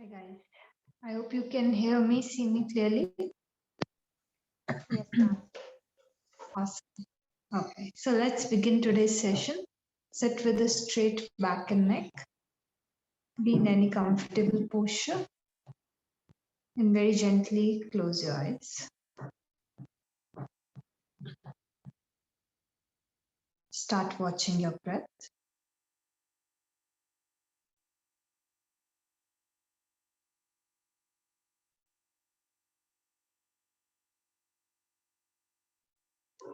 Hi guys, I hope you can hear me, see me clearly. Yes, ma'am. Awesome. Okay, so let's begin today's session. Sit with a straight back and neck. Be in any comfortable posture and very gently close your eyes. Start watching your breath.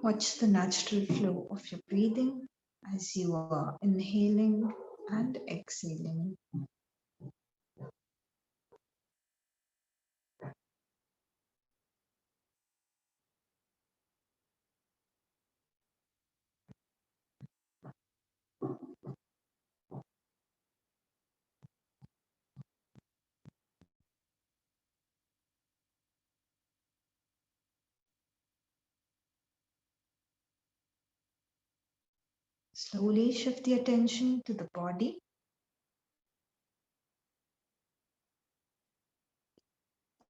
Watch the natural flow of your breathing as you are inhaling and exhaling. Slowly shift the attention to the body.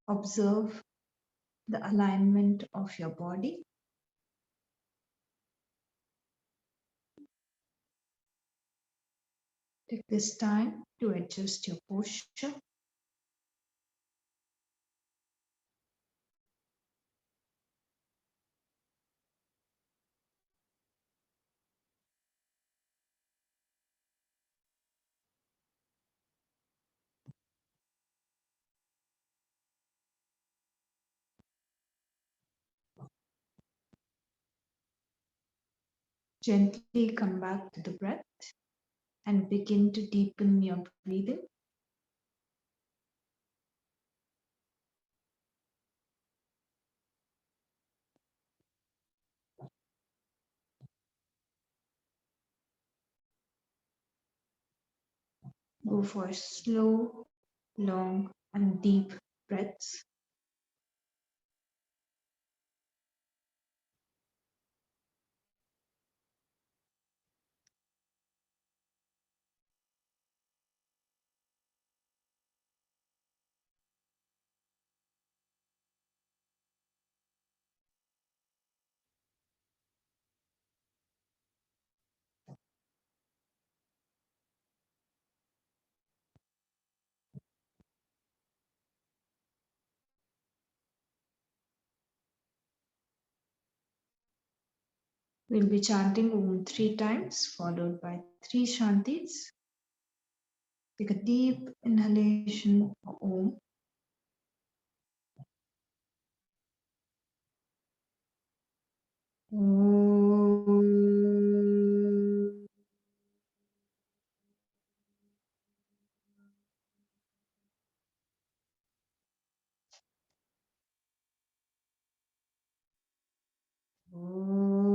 Observe the alignment of your body. Take this time to adjust your posture. Gently come back to the breath and begin to deepen your breathing. Go for slow, long, and deep breaths. We'll be chanting Om 3 times, followed by 3 Shantis. Take a deep inhalation for Om. Om. Om. Om.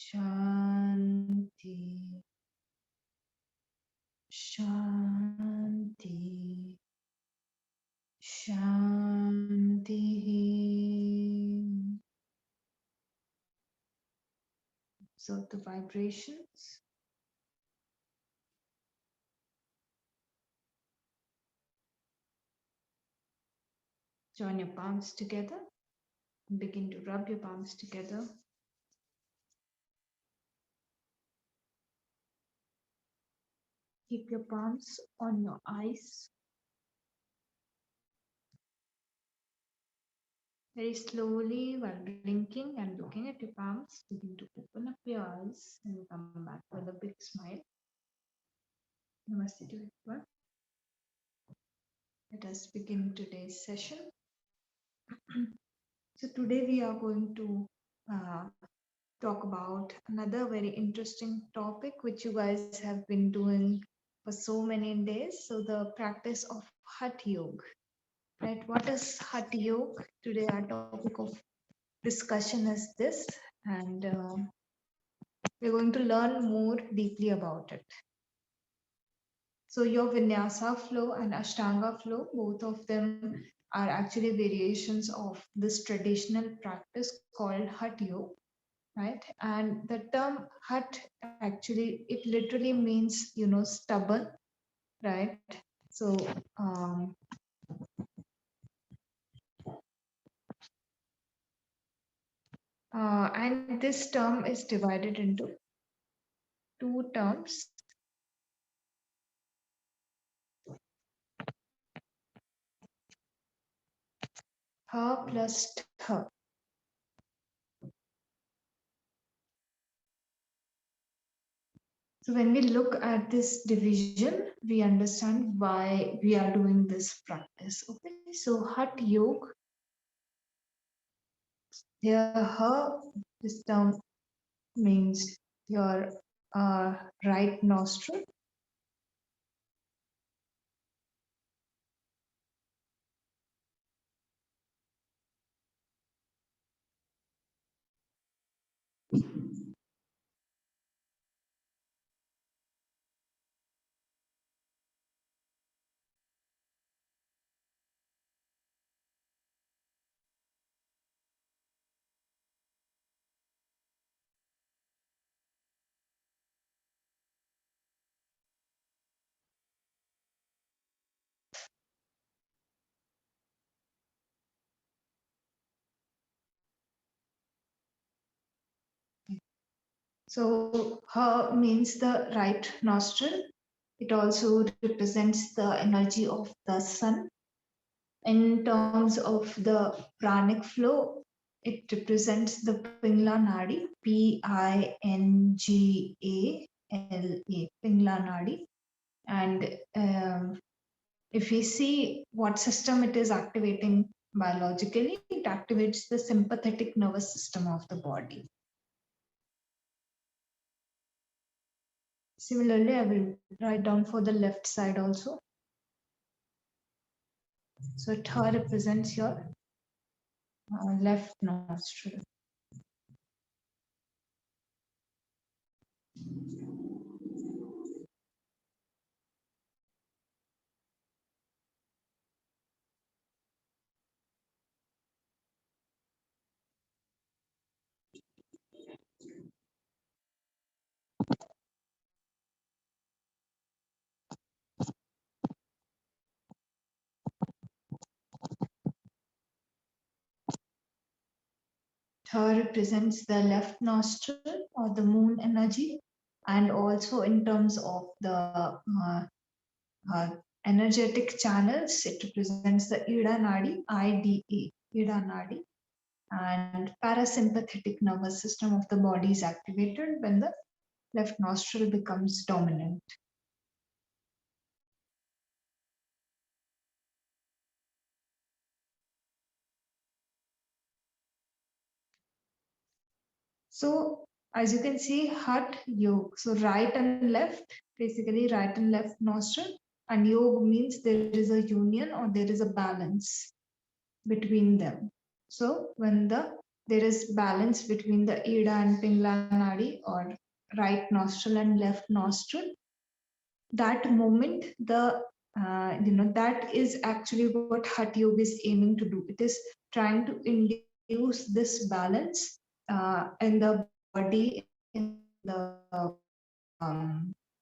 Shanti, Shanti, Shanti. Observe the vibrations. Join your palms together and begin to rub your palms together. Keep your palms on your eyes. Very slowly, while blinking and looking at your palms, begin to open up your eyes and come back with a big smile. Namaste to everyone. Let us begin today's session. So today we are going to talk about another very interesting topic which you guys have been doing for so many days. So the practice of Hatha Yoga. Right? What is Hatha Yoga? Today our topic of discussion is this, and we're going to learn more deeply about it. So your Vinyasa flow and Ashtanga flow, both of them are actually variations of this traditional practice called Hatha Yoga, right? And the term Hat actually, it literally means, stubborn, right? So, and this term is divided into two terms. Ha plus Tha. So when we look at this division, we understand why we are doing this practice. Okay, so Hat Yoga, here Ha, this term means your right nostril. So Ha means the right nostril. It also represents the energy of the sun. In terms of the pranic flow, it represents the Pingla Nadi, Pingla, Pingla Nadi. And if we see what system it is activating biologically, it activates the sympathetic nervous system of the body. Similarly, I will write down for the left side also. So Tha represents your left nostril. Tha represents the left nostril or the moon energy, and also in terms of the energetic channels, it represents the Ida Nadi, IDA, Ida Nadi, and parasympathetic nervous system of the body is activated when the left nostril becomes dominant. So as you can see, Hat Yoga. So right and left, basically right and left nostril, and Yoga means there is a union or there is a balance between them. So when there is balance between the Ida and Pingla Nadi, or right nostril and left nostril, that moment that is actually what Hatha Yoga is aiming to do. It is trying to induce this balance in the body, in the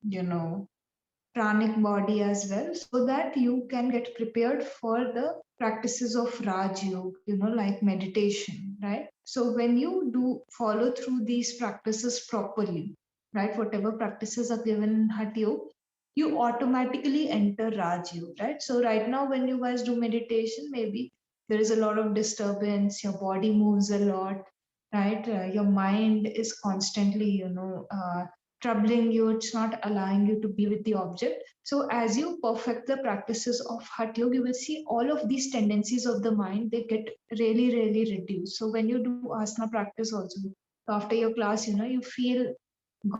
you know pranic body as well, so that you can get prepared for the practices of Raj Yoga, like meditation, right? So when you do follow through these practices properly, right, whatever practices are given in Hatha Yoga, you automatically enter Raj Yoga, right? So right now, when you guys do meditation, maybe there is a lot of disturbance, your body moves a lot, right? Your mind is constantly, troubling you, it's not allowing you to be with the object. So as you perfect the practices of Hatha Yoga, you will see all of these tendencies of the mind, they get really, really reduced. So when you do asana practice also, after your class, you feel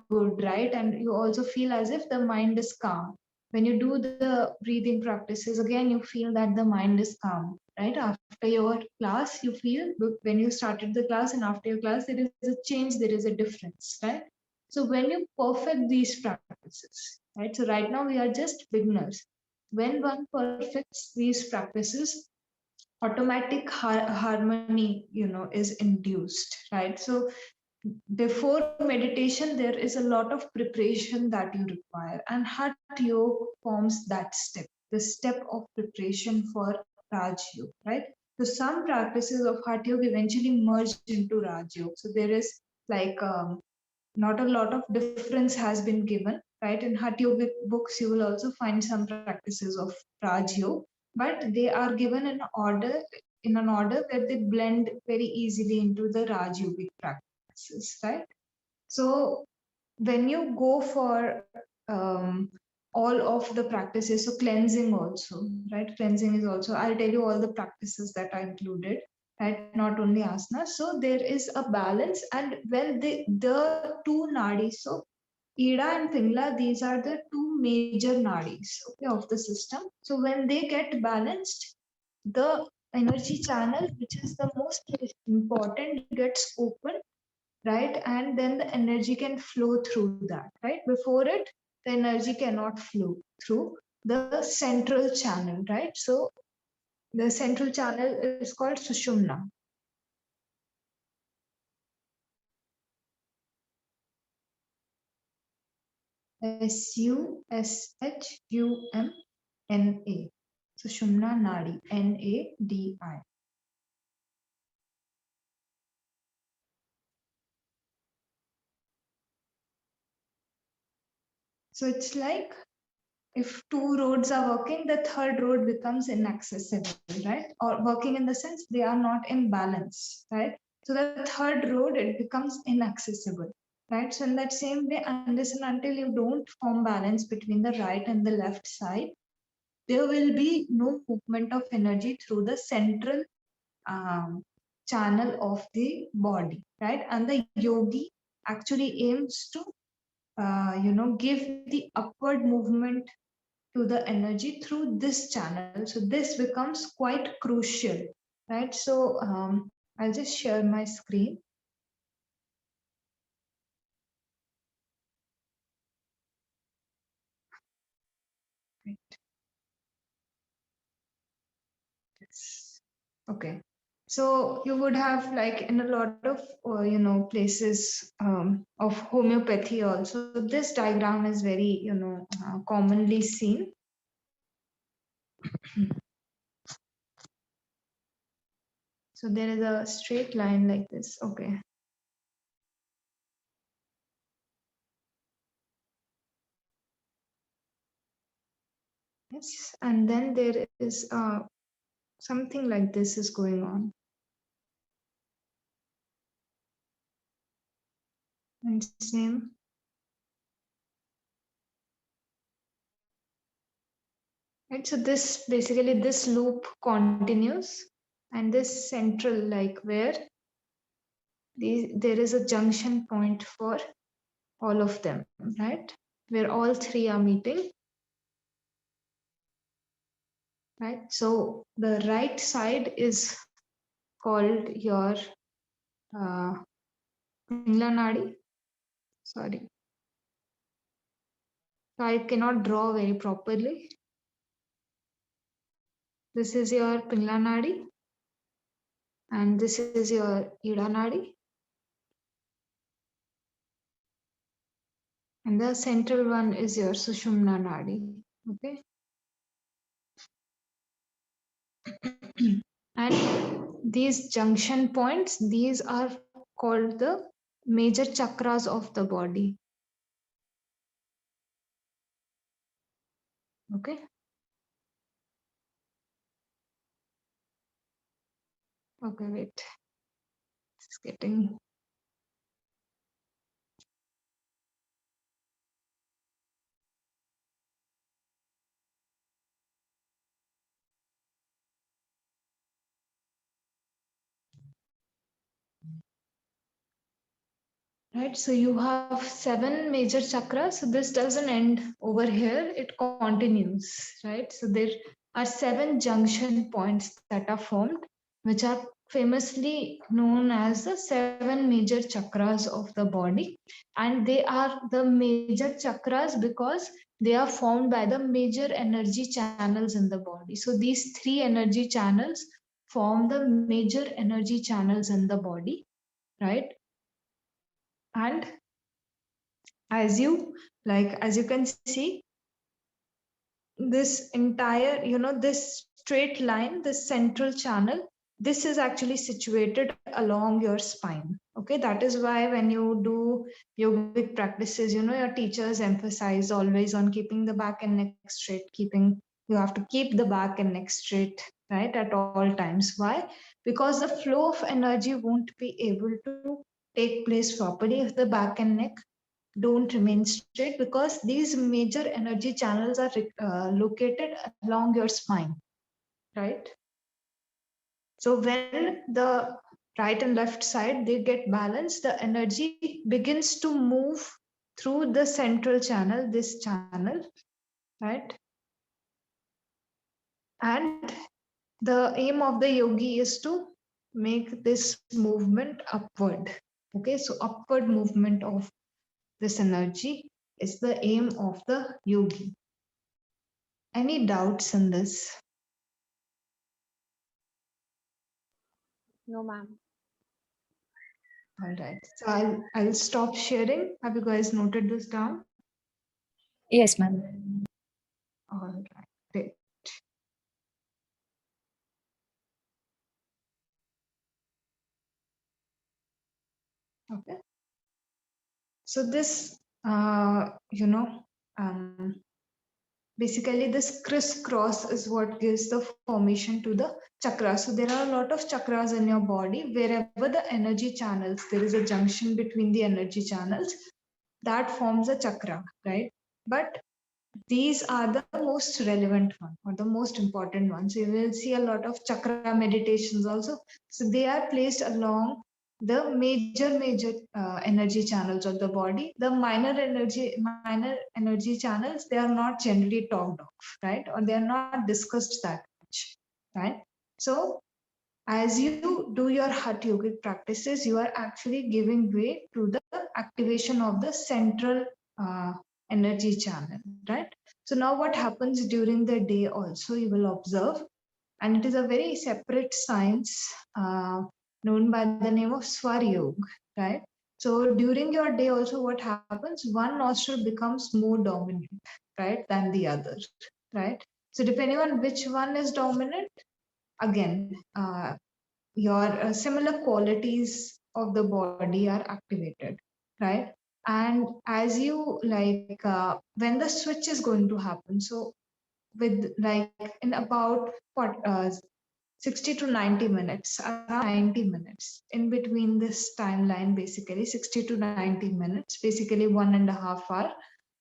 good, right? And you also feel as if the mind is calm, when you do the breathing practices, again, you feel that the mind is calm, right? After your class, you feel when you started the class and after your class, there is a change, there is a difference, right? So when you perfect these practices, right? So right now we are just beginners. When one perfects these practices, automatic harmony, is induced, right? So before meditation, there is a lot of preparation that you require, and Hatha Yoga forms that step, the step of preparation for Raj Yoga, right? So some practices of Hatha Yoga eventually merge into Raj Yoga. So there is like not a lot of difference has been given, right? In Hatha Yoga books, you will also find some practices of Raj Yoga, but they are given in an order where they blend very easily into the Raj Yogic practices, right? So when you go for all of the practices, so cleansing also, right? Cleansing is also, I'll tell you all the practices that are included, right? Not only asana. So there is a balance, and when the two nadis, so Ida and Pingla, these are the two major nadis, okay, of the system. So when they get balanced, the energy channel, which is the most important, gets open, right? And then the energy can flow through that, right? Before it, the energy cannot flow through the central channel, right? So the central channel is called Sushumna. Sushumna. Sushumna Nadi. Nadi. So it's like if two roads are working, the third road becomes inaccessible, right? Or working in the sense they are not in balance, right? So the third road, it becomes inaccessible, right? So in that same way, unless and until you don't form balance between the right and the left side, there will be no movement of energy through the central um, channel of the body, right? And the yogi actually aims to, give the upward movement to the energy through this channel. So this becomes quite crucial, right? So I'll just share my screen. Right. Yes. Okay. So you would have like in a lot of places of homeopathy also. This diagram is very commonly seen. So there is a straight line like this. Okay. Yes, and then there is something like this is going on. And same. Right, so this basically this loop continues, and this central, like where there is a junction point for all of them, right? Where all three are meeting, right? So the right side is called your Pingla Nadi. Sorry, so I cannot draw very properly. This is your Pingla Nadi, and this is your Ida Nadi. And the central one is your Sushumna Nadi. Okay. And these junction points, these are called the major chakras of the body. Okay. Okay, wait. It's getting. right? So you have 7 major chakras. So this doesn't end over here, it continues, right? So there are 7 junction points that are formed, which are famously known as the 7 major chakras of the body. And they are the major chakras because they are formed by the major energy channels in the body. So these 3 energy channels form the major energy channels in the body, right? And as you can see, this entire, this straight line, this central channel, this is actually situated along your spine. Okay, that is why when you do yogic practices, your teachers emphasize always on keeping the back and neck straight, you have to keep the back and neck straight, right, at all times. Why? Because the flow of energy won't be able to take place properly if the back and neck don't remain straight, because these major energy channels are located along your spine, right? So when the right and left side they get balanced, the energy begins to move through the central channel, this channel, right? And the aim of the yogi is to make this movement upward. Okay, so upward movement of this energy is the aim of the yogi. Any doubts in this? No, ma'am. All right. So I'll stop sharing. Have you guys noted this down? Yes, ma'am. All right. Great. Okay. So this, um, basically this crisscross is what gives the formation to the chakras. So there are a lot of chakras in your body. Wherever the energy channels, there is a junction between the energy channels, that forms a chakra, right? But these are the most relevant one or the most important ones. You will see a lot of chakra meditations also. So they are placed along the major energy channels of the body. The minor energy channels, they are not generally talked of, right? Or they are not discussed that much, right? So as you do your Hatha yogic practices, you are actually giving way to the activation of the central uh, energy channel, right? So now what happens during the day also, you will observe, and it is a very separate science known by the name of Swar Yoga, right? So during your day also what happens, one nostril becomes more dominant, right, than the other, right? So depending on which one is dominant, again, your similar qualities of the body are activated, right? And as you when the switch is going to happen, so with like in about what 60 to 90 minutes, around 90 minutes in between this timeline, basically 60 to 90 minutes, basically 1.5 hours,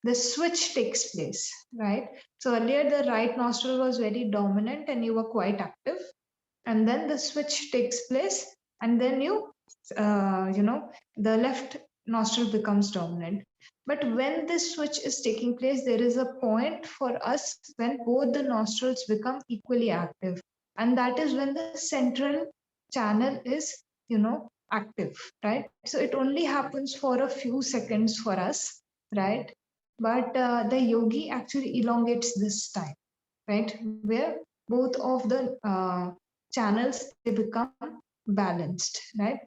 the switch takes place, right? So earlier the right nostril was very dominant and you were quite active, and then the switch takes place, and then the left nostril becomes dominant. But when this switch is taking place, there is a point for us when both the nostrils become equally active, and that is when the central channel is active, right? So it only happens for a few seconds for us, right? But the yogi actually elongates this time, right, where both of the channels, they become balanced, right?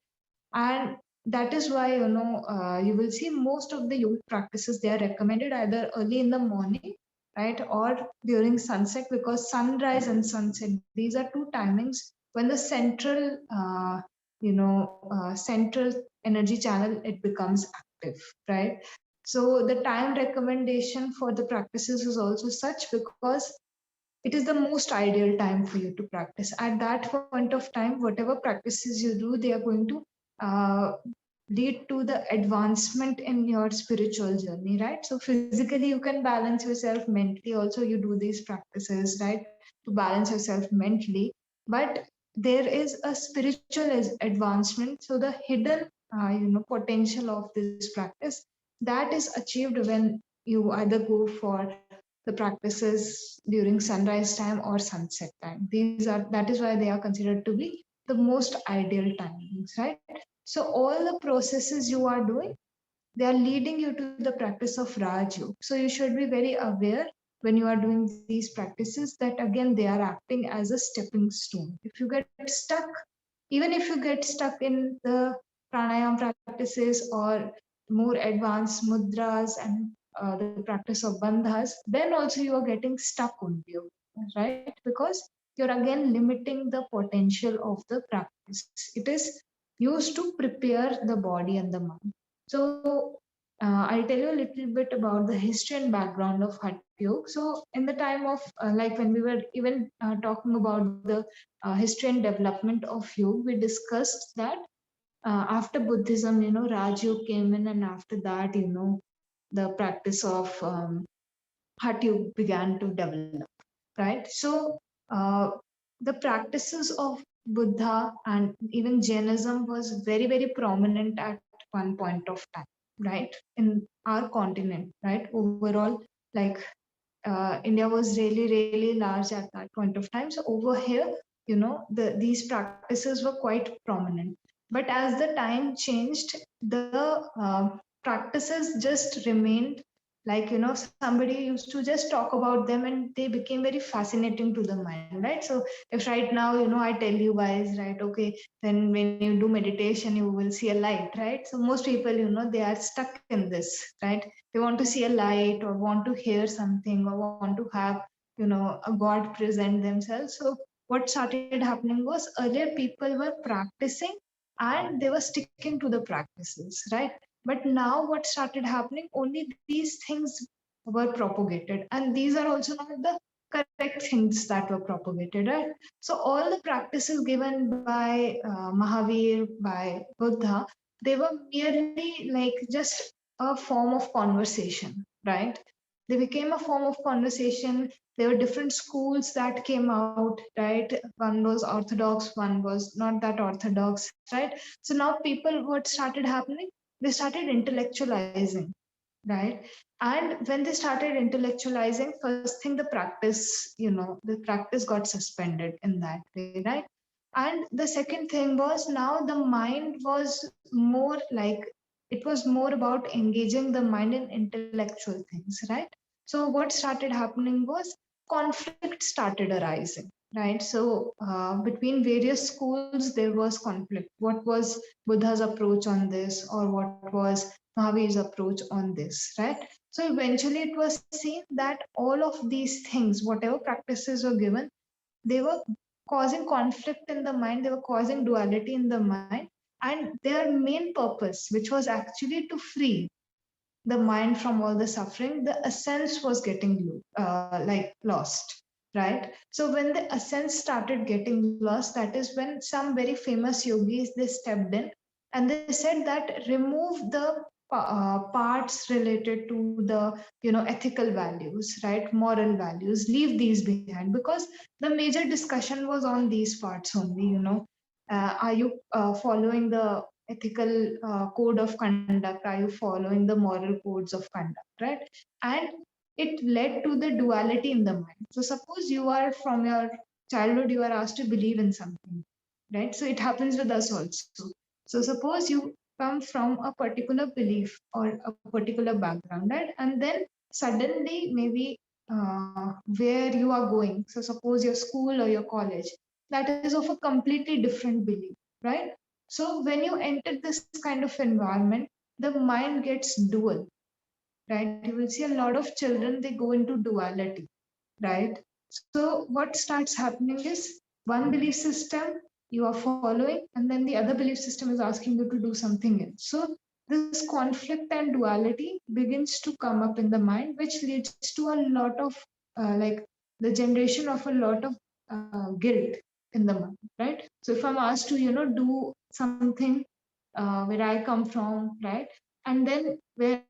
And that is why you will see most of the yogic practices, they are recommended either early in the morning, right, or during sunset, because sunrise and sunset, these are two timings when the central energy channel, it becomes active, right? So the time recommendation for the practices is also such, because it is the most ideal time for you to practice. At that point of time, whatever practices you do, they are going to uh, lead to the advancement in your spiritual journey, right? So physically, you can balance yourself, mentally also you do these practices, right, to balance yourself mentally. But there is a spiritual advancement. So the hidden potential of this practice, that is achieved when you either go for the practices during sunrise time or sunset time. That is why they are considered to be the most ideal timings, right? So all the processes you are doing, they are leading you to the practice of Raj Yoga. So you should be very aware when you are doing these practices that again they are acting as a stepping stone. If you get stuck, even if you get stuck in the pranayam practices or more advanced mudras and the practice of bandhas, then also you are getting stuck only, right? Because you're again limiting the potential of the practice. It is used to prepare the body and the mind. So I'll tell you a little bit about the history and background of Hatha Yoga. So in the time of like when we were even talking about the history and development of yoga, we discussed that after Buddhism, Raj Yoga came in, and after that, the practice of Hatha Yoga began to develop, right? So the practices of Buddha and even Jainism was very, very prominent at one point of time, right? In our continent, right? Overall, like India was really, really large at that point of time. So over here, these practices were quite prominent. But as the time changed, the practices just remained like, somebody used to just talk about them and they became very fascinating to the mind, right? So if right now, I tell you guys, right, okay, then when you do meditation, you will see a light, right? So most people, they are stuck in this, right? They want to see a light or want to hear something or want to have a god present themselves. So what started happening was earlier people were practicing and they were sticking to the practices, right? But now what started happening, only these things were propagated, and these are also not the correct things that were propagated, right? So all the practices given by Mahavir, by Buddha, they were merely like just a form of conversation, right? They became a form of conversation. There were different schools that came out, right? One was orthodox, one was not that orthodox, right? So now people, what started happening? They started intellectualizing, right? And when they started intellectualizing, first thing, the practice got suspended in that way, right? And the second thing was, now the mind was more like, it was more about engaging the mind in intellectual things, right? So what started happening was conflict started arising, right? So between various schools there was conflict. What was Buddha's approach on this, or what was Mahavir's approach on this, right? So eventually it was seen that all of these things, whatever practices were given, they were causing conflict in the mind, they were causing duality in the mind, and their main purpose, which was actually to free the mind from all the suffering, the essence was getting like lost, right? So when the essence started getting lost, that is when some very famous yogis, they stepped in and they said that remove the parts related to the ethical values, right, moral values, leave these behind, because the major discussion was on these parts only. Are you following the ethical code of conduct? Are you following the moral codes of conduct, right? And it led to the duality in the mind. So suppose you are, from your childhood, you are asked to believe in something, right? So it happens with us also. So suppose you come from a particular belief or a particular background, right? And then suddenly maybe where you are going, so suppose your school or your college, that is of a completely different belief, right? So when you enter this kind of environment, the mind gets dual, right? You will see a lot of children, they go into duality, right? So what starts happening is one belief system you are following, and then the other belief system is asking you to do something else. So this conflict and duality begins to come up in the mind, which leads to a lot of like the generation of a lot of guilt in the mind, right? So if I'm asked to, do something where I come from, right? And then where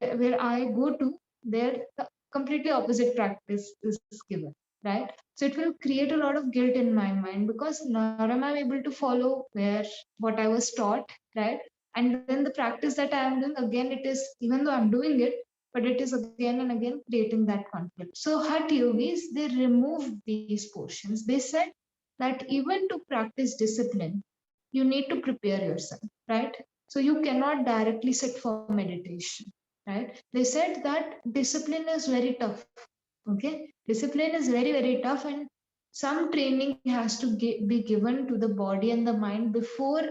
I go to, there the completely opposite practice is given, right? So it will create a lot of guilt in my mind, because now am I able to follow where what I was taught, right? And then the practice that I am doing, again, it is, even though I'm doing it, but it is again and again creating that conflict. So Hatha yogis, they removed these portions. They said that even to practice discipline, you need to prepare yourself, right? So you cannot directly sit for meditation, right? They said that discipline is very tough. Okay, discipline is very, very tough, and some training has to be given to the body and the mind before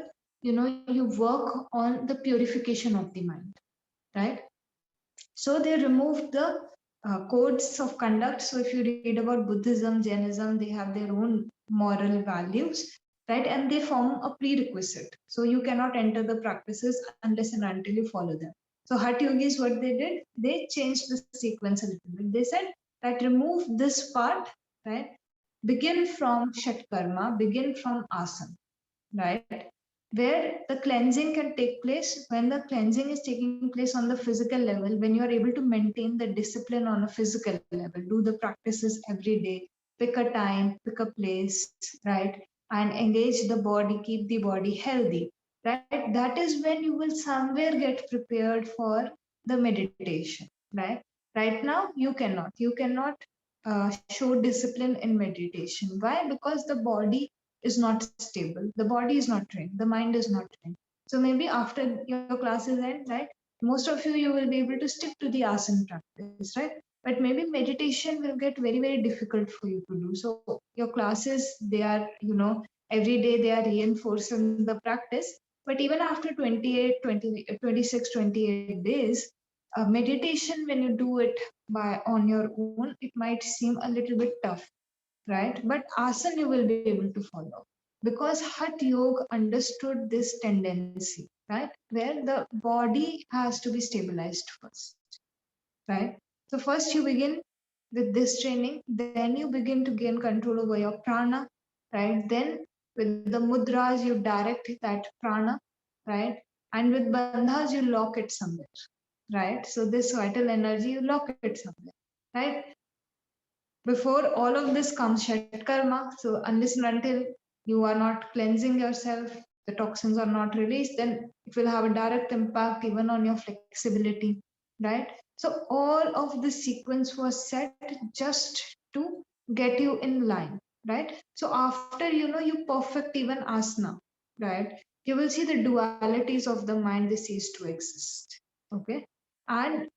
you work on the purification of the mind, right? So they removed the codes of conduct. So if you read about Buddhism, Jainism, they have their own moral values, right? And they form a prerequisite. So you cannot enter the practices unless and until you follow them. So Hatha Yogis, what they did, they changed the sequence a little bit. They said that remove this part, right? Begin from Shat Karma, begin from asana, right? Where the cleansing can take place, when the cleansing is taking place on the physical level, when you are able to maintain the discipline on a physical level, do the practices every day, pick a time, pick a place, right? And engage the body, keep the body healthy, right? That is when you will somewhere get prepared for the meditation, right? Right now, you cannot show discipline in meditation. Why? Because the body is not stable. The body is not trained. The mind is not trained. So maybe after your classes end, right? Most of you will be able to stick to the asana practice, right? But maybe meditation will get very, very difficult for you to do. So your classes, they are, every day they are reinforcing the practice. But even after 28, 20, 26, 28 days, meditation, when you do it on your own, it might seem a little bit tough, right? But asana you will be able to follow, because Hatha Yoga understood this tendency, right? Where the body has to be stabilized first, right? So first you begin with this training, then you begin to gain control over your prana, right? Then with the mudras, you direct that prana, right? And with bandhas, you lock it somewhere, right? So this vital energy, you lock it somewhere, right? Before all of this comes Shat Karma. So unless and until you are not cleansing yourself, the toxins are not released, then it will have a direct impact even on your flexibility, right? So all of the sequence was set just to get you in line, right? So after you perfect even asana, right? You will see the dualities of the mind, they cease to exist. Okay. And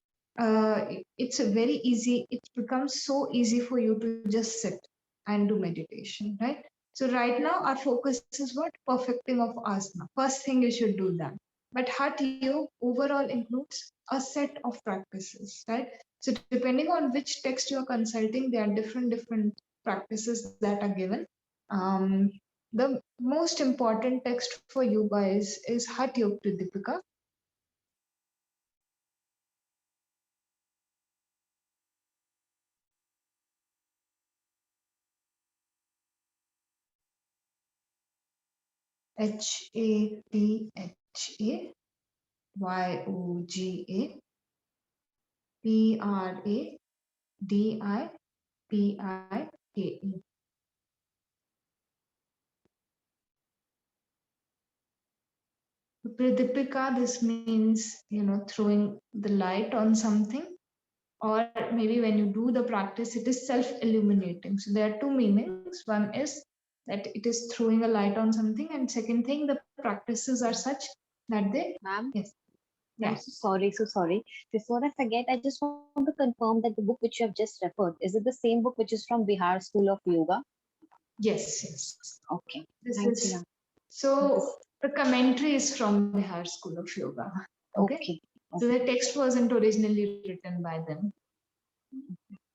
it's a very easy, it becomes so easy for you to just sit and do meditation, right? So right now our focus is what? Perfecting of asana. First thing you should do that. But Hatha Yoga overall includes a set of practices, right? So depending on which text you are consulting, there are different practices that are given. The most important text for you guys is Hatha Yoga Pradipika. HATHYOGA-Pradipika. Pradipika, this means, throwing the light on something, or maybe when you do the practice, it is self-illuminating. So there are two meanings. One is that it is throwing a light on something, and second thing, the practices are such that they. Ma'am, Yes. I'm Yeah. so sorry. Before I forget, I just want to confirm that the book which you have just referred, is it the same book which is from Bihar School of Yoga? Yes. Okay. This Thank you, is ma'am. so the commentary is from Bihar School of Yoga. Okay. Okay. So the text wasn't originally written by them.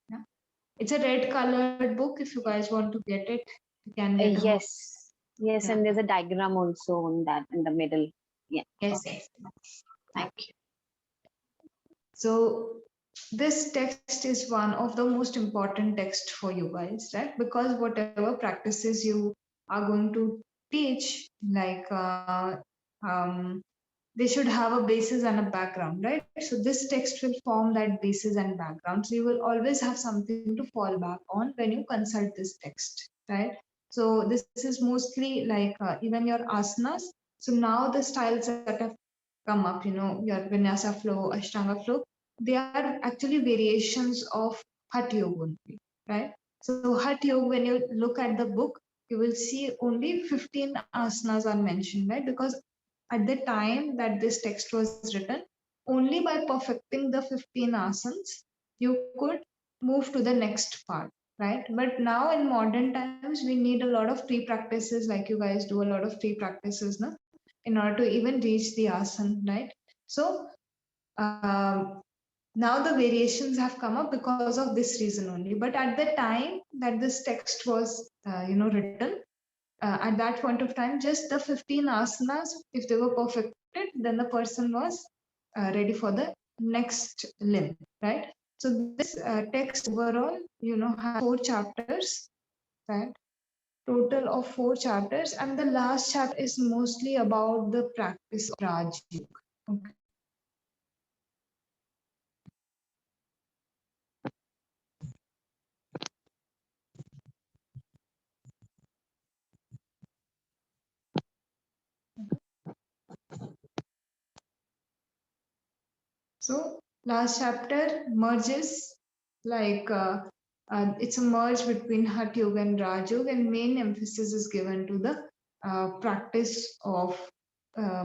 Yeah. It's a red colored book. If you guys want to get it, you can get a Yes. Yes, Yeah. and there's a diagram also on that in the middle. Yeah. Yes. Okay. Yes. Thank you. So this text is one of the most important text for you guys, right? Because whatever practices you are going to teach, like they should have a basis and a background, right? So this text will form that basis and background. So you will always have something to fall back on when you consult this text, right? So this is mostly like even your asanas. So now the styles that have come up, your Vinyasa flow, Ashtanga flow, they are actually variations of Hatha Yoga only, right? So Hatha Yoga, when you look at the book, you will see only 15 asanas are mentioned, right? Because at the time that this text was written, only by perfecting the 15 asanas, you could move to the next part, right? But now in modern times, we need a lot of pre-practices, like you guys do a lot of pre-practices now, in order to even reach the asana, right? So now the variations have come up because of this reason only. But at the time that this text was, written, at that point of time, just the 15 asanas, if they were perfected, then the person was ready for the next limb, right? So this text overall, has 4 chapters, right? Total of 4 chapters, and the last chapter is mostly about the practice of Raj Yoga. Okay. So last chapter merges, like it's a merge between Hatha Yoga and Raj Yoga, and main emphasis is given to the practice of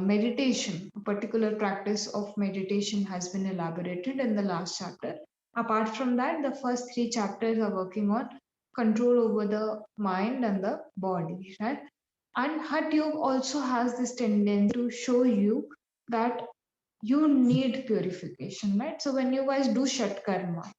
meditation. A particular practice of meditation has been elaborated in the last chapter. Apart from that, the first 3 chapters are working on control over the mind and the body, right? And Hatha Yoga also has this tendency to show you that you need purification, right? So when you guys do Shat Karma,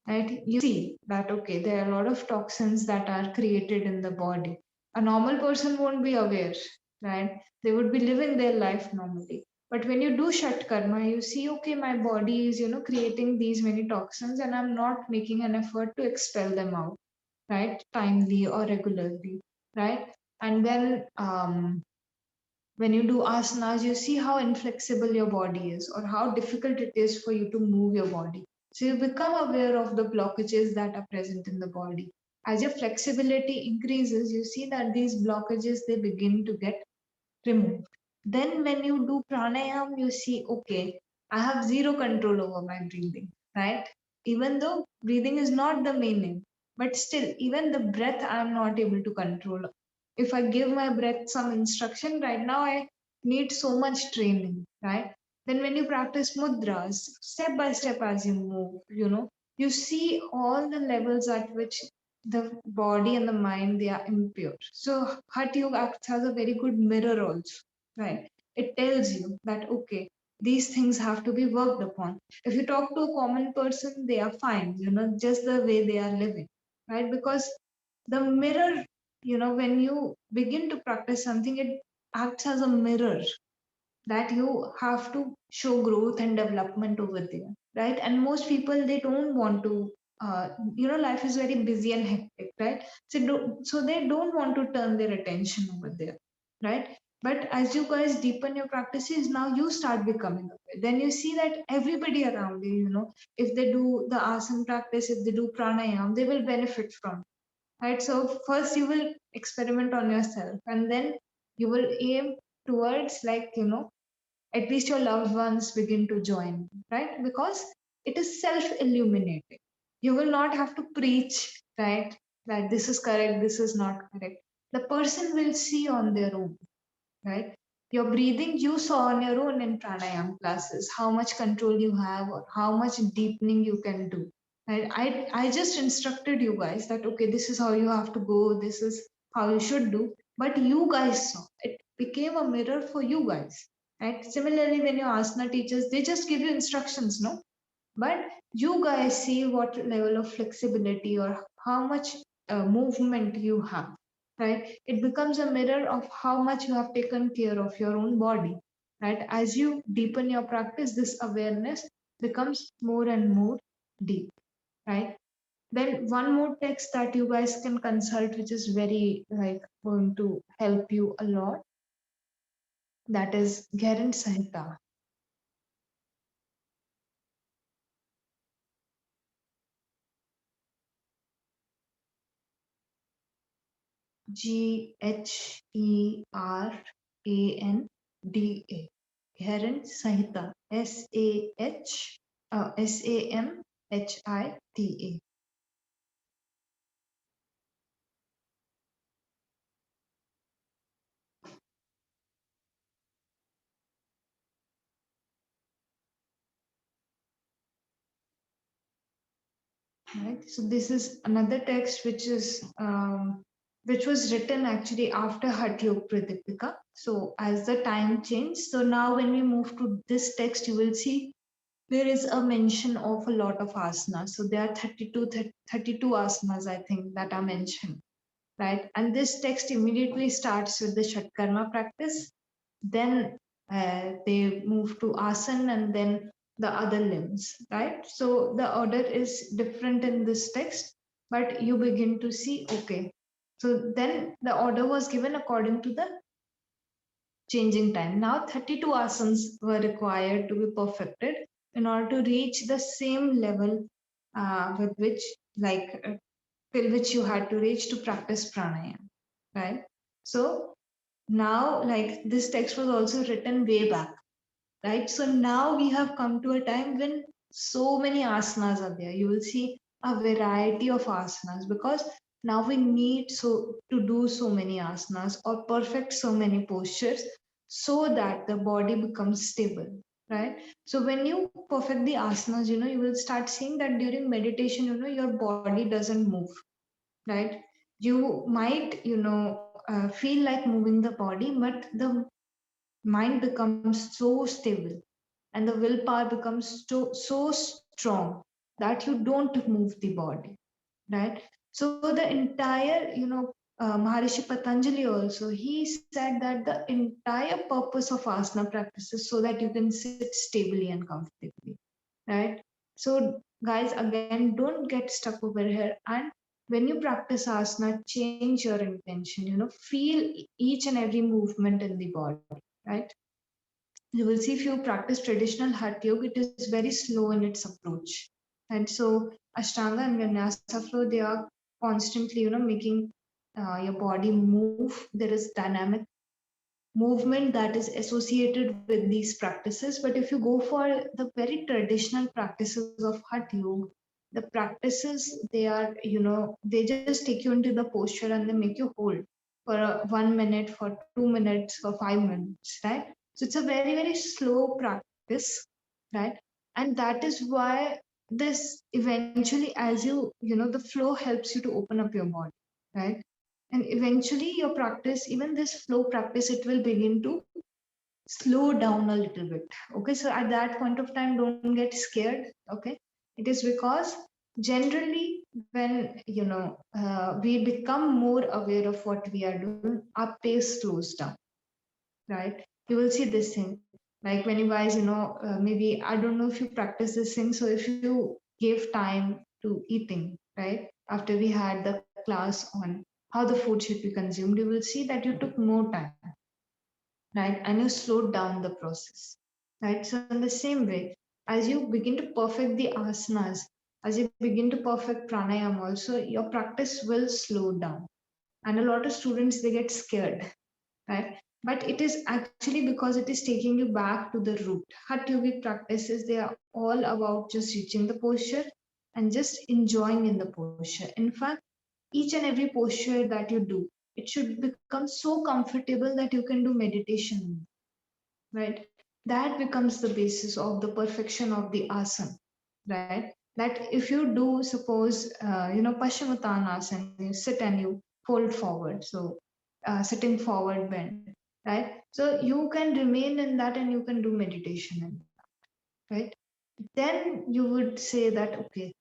right, you see that, okay, there are a lot of toxins that are created in the body. A normal person won't be aware, right? They would be living their life normally. But when you do Shat Karma, you see, okay, my body is, creating these many toxins and I'm not making an effort to expel them out, right? Timely or regularly, right? And then when you do asanas, you see how inflexible your body is or how difficult it is for you to move your body. So you become aware of the blockages that are present in the body. As your flexibility increases, you see that these blockages, they begin to get removed. Then when you do pranayam, you see, okay, I have zero control over my breathing, right? Even though breathing is not the main aim, but still, even the breath, I'm not able to control. If I give my breath some instruction right now, I need so much training, right? Then when you practice mudras, step by step as you move, you see all the levels at which the body and the mind, they are impure. So Hatha Yoga acts as a very good mirror also, right? It tells you that, okay, these things have to be worked upon. If you talk to a common person, they are fine, just the way they are living, right? Because the mirror, when you begin to practice something, it acts as a mirror that you have to show growth and development over there, right? And most people, they don't want to, life is very busy and hectic, right? So they don't want to turn their attention over there, right? But as you guys deepen your practices, now you start becoming aware. Then you see that everybody around you, if they do the asana practice, if they do pranayam, they will benefit from it, right? So first you will experiment on yourself, and then you will aim towards, like, at least your loved ones begin to join, right? Because it is self illuminating. You will not have to preach, right? That this is correct, this is not correct. The person will see on their own, right? Your breathing, you saw on your own in pranayam classes, how much control you have or how much deepening you can do. Right? I just instructed you guys that, okay, this is how you have to go, this is how you should do. But you guys saw. It became a mirror for you guys. Right? Similarly, when your asana teachers, they just give you instructions, no? But you guys see what level of flexibility or how much movement you have, right? It becomes a mirror of how much you have taken care of your own body, right? As you deepen your practice, this awareness becomes more and more deep, right? Then one more text that you guys can consult, which is very, like, going to help you a lot, that is Garen Sahita. 𝐺HERANDA. 𝐴HRIN Samhita, SAMHITA. Right. So this is another text which was written actually after Hatha Yoga Pradipika. So as the time changed, so now when we move to this text, you will see there is a mention of a lot of asanas. So there are 32 asanas, I think, that are mentioned, right? And this text immediately starts with the Shatkarma practice. Then they move to asana and then the other limbs, right? So the order is different in this text, but you begin to see, okay. So then the order was given according to the changing time. Now 32 asanas were required to be perfected in order to reach the same level with which, like, till which you had to reach to practice pranayama, right? So now, like, this text was also written way back, right? So now we have come to a time when so many asanas are there. You will see a variety of asanas because now we need to do so many asanas or perfect so many postures so that the body becomes stable, right? So when you perfect the asanas, you will start seeing that during meditation, your body doesn't move, right? You might, feel like moving the body, but the mind becomes so stable and the willpower becomes so strong that you don't move the body, right? So the entire, Maharishi Patanjali also, he said that the entire purpose of asana practice is so that you can sit stably and comfortably, right? So guys, again, don't get stuck over here, and when you practice asana, change your intention, feel each and every movement in the body, right? You will see if you practice traditional Hatha Yoga, it is very slow in its approach. And so Ashtanga and Vinyasa flow, they are constantly, making your body move. There is dynamic movement that is associated with these practices. But if you go for the very traditional practices of Hatha Yoga, the practices, they are, they just take you into the posture and they make you hold for 1 minute, for 2 minutes, for 5 minutes, right? So it's a very, very slow practice, right? And that is why this eventually, as the flow helps you to open up your body, right? And eventually your practice, even this flow practice, it will begin to slow down a little bit. Okay, so at that point of time, don't get scared. Okay, it is because generally when we become more aware of what we are doing, our pace slows down, right? You will see this thing, like when you guys, maybe I don't know if you practice this thing. So if you give time to eating, right, after we had the class on how the food should be consumed, you will see that you took more time, right? And you slowed down the process, right? So in the same way, as you begin to perfect the asanas, as you begin to perfect pranayama also, your practice will slow down. And a lot of students, they get scared, right? But it is actually because it is taking you back to the root. Hatha yogic practices, they are all about just reaching the posture and just enjoying in the posture. In fact, each and every posture that you do, it should become so comfortable that you can do meditation, right? That becomes the basis of the perfection of the asana, right? That if you do, suppose, Paschimottanasana, you sit and you fold forward, so sitting forward bend, right? So you can remain in that and you can do meditation in that, right? Then you would say that, okay,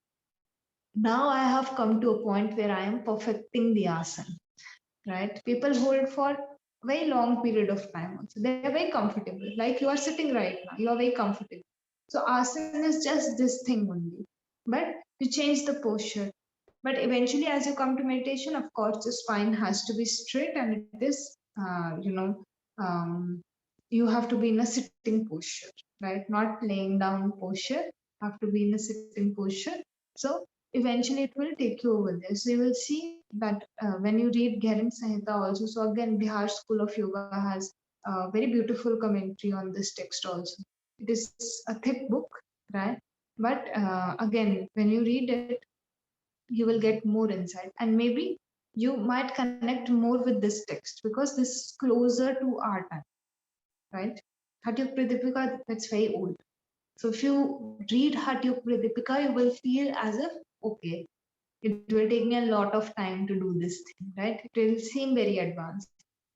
now I have come to a point where I am perfecting the asana, right? People hold for a very long period of time. Also. They're very comfortable. Like you are sitting right now, you are very comfortable. So asana is just this thing only. But you change the posture. But eventually, as you come to meditation, of course, the spine has to be straight and it is, you have to be in a sitting posture, right? Not laying down posture, have to be in a sitting posture. So eventually it will take you over there. So you will see that when you read 𝐴HRIN Samhita also, so again, Bihar School of Yoga has a very beautiful commentary on this text also. It is a thick book, right? But again, when you read it, you will get more insight, and maybe you might connect more with this text because this is closer to our time, right? Hatyuk Pradipika, that's very old. So if you read Hatyuk Pradipika, you will feel as if, okay, it will take me a lot of time to do this thing, right? It will seem very advanced.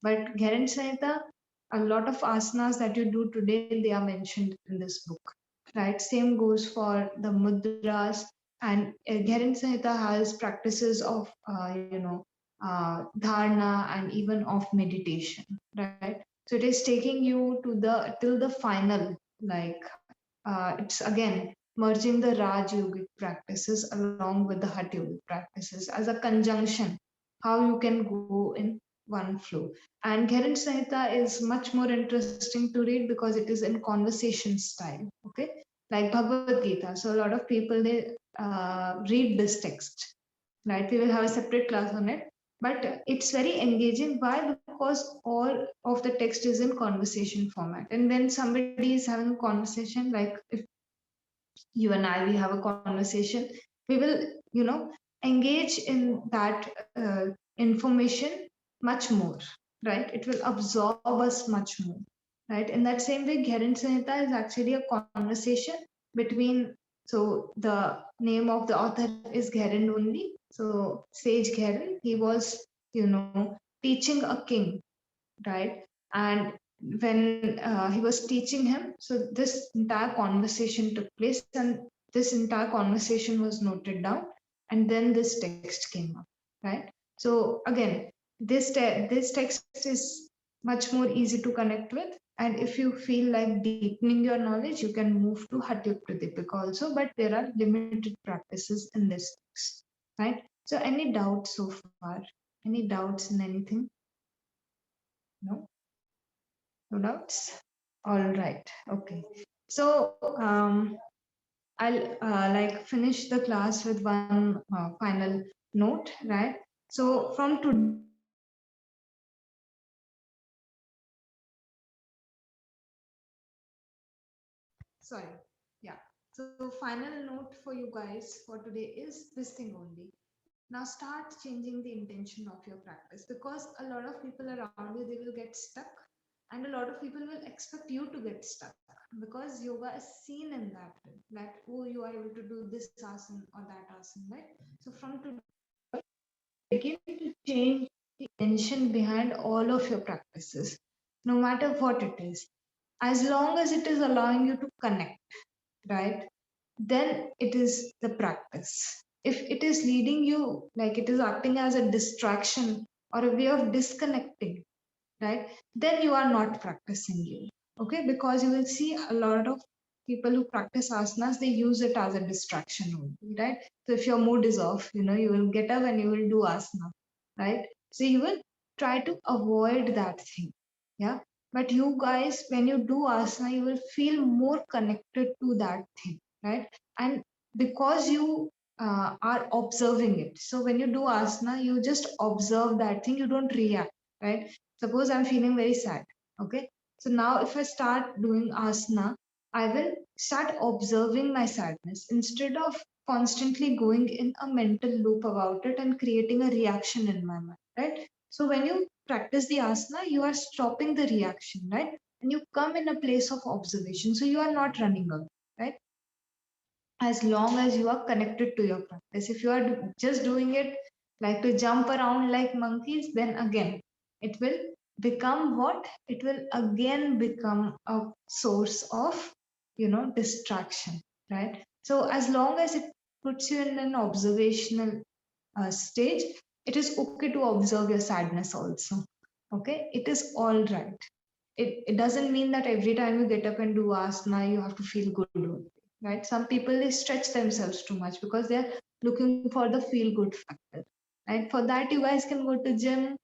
But 𝐾𝐴𝐴 Samhita, a lot of asanas that you do today, they are mentioned in this book, right? Same goes for the mudras, and 𝐾𝐴𝐴 Samhita has practices of, dharana and even of meditation, right? So it is taking you to the till the final, like it's again merging the Raj yogic practices along with the Hatha yogic practices as a conjunction, how you can go in one flow. And 𝐾𝐴𝐴 Samhita is much more interesting to read because it is in conversation style, okay? Like Bhagavad Gita. So a lot of people, they read this text, right? We will have a separate class on it. But it's very engaging. Why? Because all of the text is in conversation format. And when somebody is having a conversation, like if you and I, we have a conversation, we will, engage in that information much more, right? It will absorb us much more, right? In that same way, 𝐾𝐴𝐴 Samhita is actually a conversation between, so the name of the author is 𝐾𝐴𝐴 only. So sage 𝐾𝐴𝐴, he was, teaching a king, right? And when he was teaching him, so this entire conversation took place, and this entire conversation was noted down, and then this text came up, right? So again, this text is much more easy to connect with, and if you feel like deepening your knowledge, you can move to Hatyuk Pradipika also, but there are limited practices in this text, right? So any doubts so far? Any doubts in anything? No? No doubts? All right. Okay. So I'll like finish the class with one final note, right? So from today, sorry, yeah. So final note for you guys for today is this thing only. Now start changing the intention of your practice, because a lot of people around you, they will get stuck, and a lot of people will expect you to get stuck because yoga is seen in that way, that oh, you are able to do this asana or that asana, right? So from today, begin to change the intention behind all of your practices, no matter what it is, as long as it is allowing you to connect, right? Then it is the practice. If it is leading you, like it is acting as a distraction or a way of disconnecting, right? Then you are not practicing you. Okay, because you will see a lot of people who practice asanas, they use it as a distraction only, right? So if your mood is off, you will get up and you will do asana, right? So you will try to avoid that thing. Yeah. But you guys, when you do asana, you will feel more connected to that thing, right? And because you are observing it, so when you do asana, you just observe that thing, you don't react, right? Suppose I'm feeling very sad. Okay. So now if I start doing asana, I will start observing my sadness instead of constantly going in a mental loop about it and creating a reaction in my mind, right? So when you practice the asana, you are stopping the reaction, right? And you come in a place of observation. So you are not running away, right? As long as you are connected to your practice. If you are just doing it like to jump around like monkeys, then again, it will become what? It will again become a source of, distraction, right? So as long as it puts you in an observational stage, it is okay to observe your sadness also. Okay, it is all right. It doesn't mean that every time you get up and do asana, you have to feel good only, right? Some people, they stretch themselves too much because they're looking for the feel good factor, right? For that, you guys can go to gym,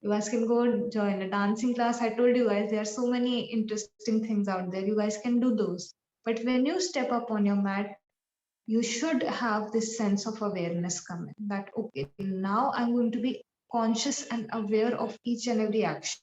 you guys can go join a dancing class. I told you guys, there are so many interesting things out there. You guys can do those. But when you step up on your mat, you should have this sense of awareness come in, that okay, now I'm going to be conscious and aware of each and every action,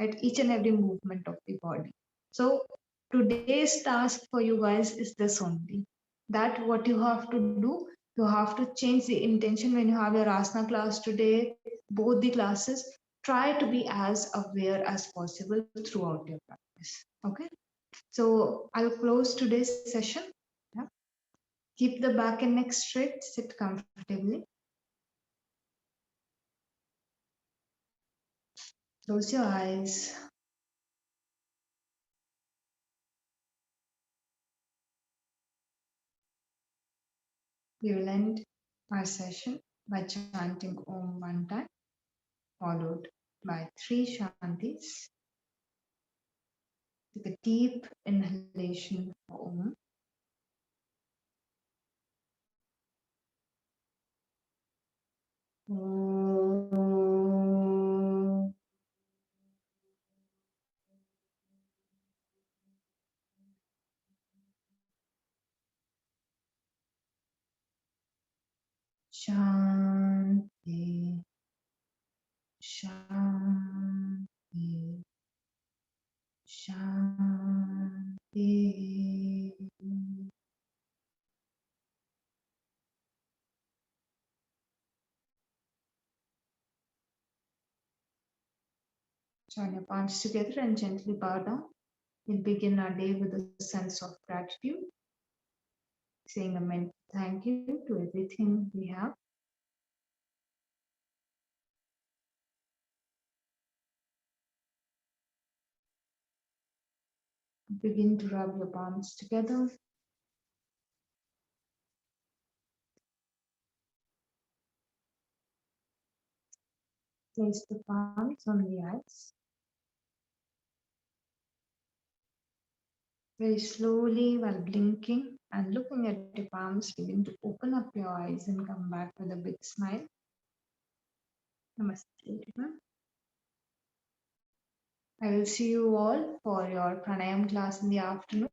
at each and every movement of the body. So today's task for you guys is this only. That what you have to do, you have to change the intention when you have your asana class today, both the classes, try to be as aware as possible throughout your practice. Okay. So I'll close today's session. Yeah. Keep the back and neck straight, sit comfortably. Close your eyes. We will end our session by chanting Om one time, followed by 3 Shantis. Take a deep inhalation for Om. Om. Shanti, Shanti, Shanti. Join your palms together and gently bow down. We'll begin our day with a sense of gratitude, saying a mental thank you to everything we have. Begin to rub your palms together. Place the palms on the eyes. Very slowly, while blinking and looking at your palms, begin to open up your eyes and come back with a big smile. Namaste, everyone. I will see you all for your pranayam class in the afternoon.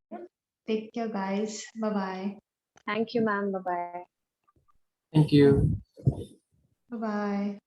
Take care, guys. Bye-bye. Thank you, ma'am. Bye-bye. Thank you. Bye-bye.